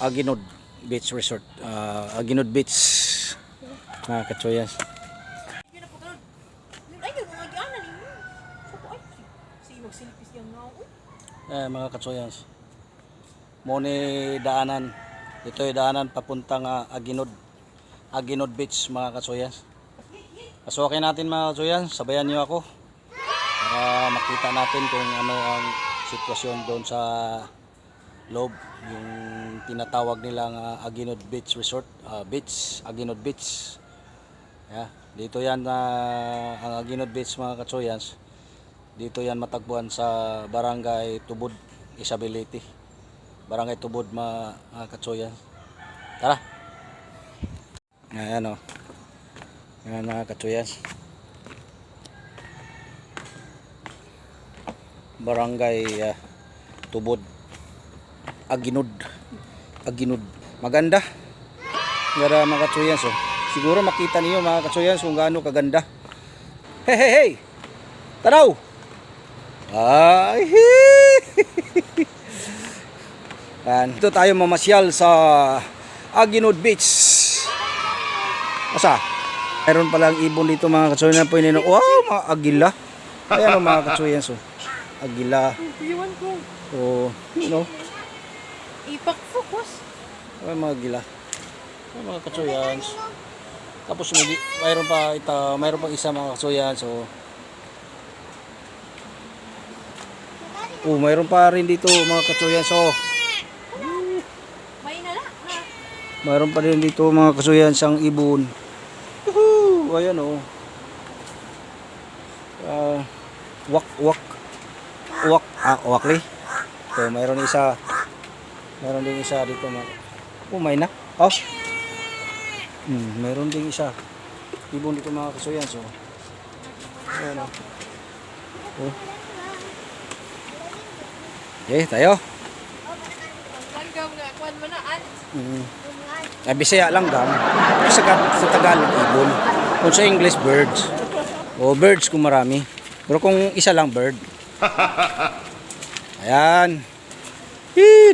Aguinod Beach Resort. Aguinod Beach. Mga katsoyans. Mga katsoyans. Muni daanan. Ito ay daanan papuntang Aguinod Beach mga katsoyans. Pasukin natin mga katsoyans. Sabayan niyo ako. Para makita natin kung ano ang sitwasyon doon sa loob, yung tinatawag nilang Aguinod Beach Resort, Aguinod Beach. Dito yan ang Aguinod Beach mga katsoyans. Dito yan matagpuan sa Barangay Tubod, Isabelite. Barangay Tubod mga katsoyans. Tara. Ayan o. Ayan mga katsoyans. Barangay Tubod, Aguinod. Maganda. Gara mga katsoyans oh. Siguro makita niyo mga katsoyans kung gaano kaganda. Hey. Taraw. Ay. Dito tayo mamasyal sa Aguinod Beach. Asa? Meron palang ibon dito mga katsoyans po inino. Wow, mga agila. Ayan mga katsoyans oh. Agila. Iwan ko. Oh, you know. Ipak-focus. Ay, mga agila. Ay, mga katsoyans. Tapos mayroon pa isa mga katsoyans. Mayroon pa rin dito mga katsoyans. May nala. Mayroon pa rin dito mga katsoyans ang ibon. Ayan oh. Wakli. So, mayroon din isa dito mga. May na. Mayroon din isa. Ibon dito mga katsoyans. Ayan oh. Okay, tayo. Langgam nga, kuwan mo na. Bisaya langgam. Sa Tagalog, ibon. Kung sa English, birds. Birds kung marami. Pero kung isa lang, bird. Ayan.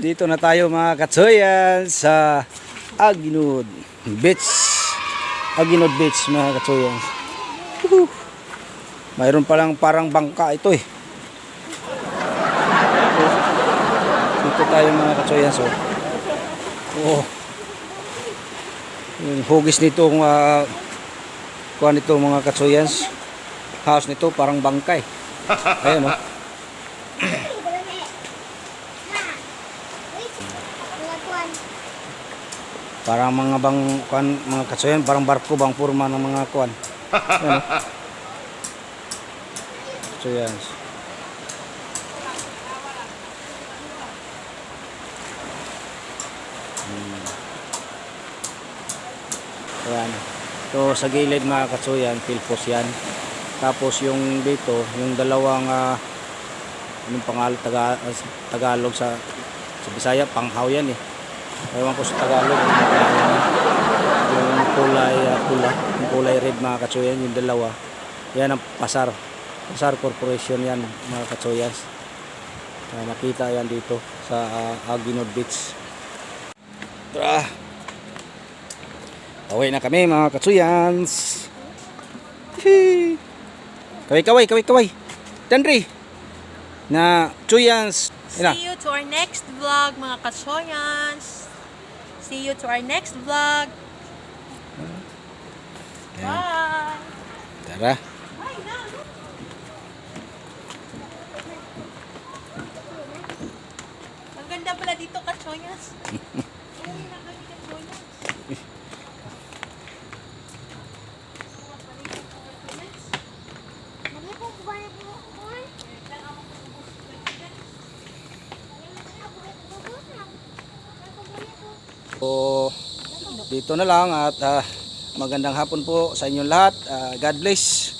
Dito na tayo mga katsoyans sa Aguinod Beach. Aguinod Beach mga katsoyans. Mayroon palang parang bangka ito eh. Dito tayo mga katsoyans yung hugis nito kuha nito mga katsoyans. House nito parang bangka eh. Ayan oh. Parang mga mga katsoyan, parang barko bang purma ng mga kuan. Ano? Katsoyan. Ayan. So sa gilid mga katsoyan, pilpos yan. Tapos yung dito, yung dalawang anong pangalan Tagalog sa Bisaya, panghaw yan eh. Ewan ko sa Tagalog yung kulay yung kulay red mga katsoyans, yung dalawa yan ang Pasar Corporation yan mga katsoyans. Nakita yan dito sa Aguinod Beach. Tara, away na kami mga katsoyans. Kaway Dandri na tsoyans. See you to our next vlog mga katsoyans. See you to our next vlog. Bye. Tara. Ang ganda pala dito katsoyans. So, dito na lang at magandang hapon po sa inyong lahat. God bless.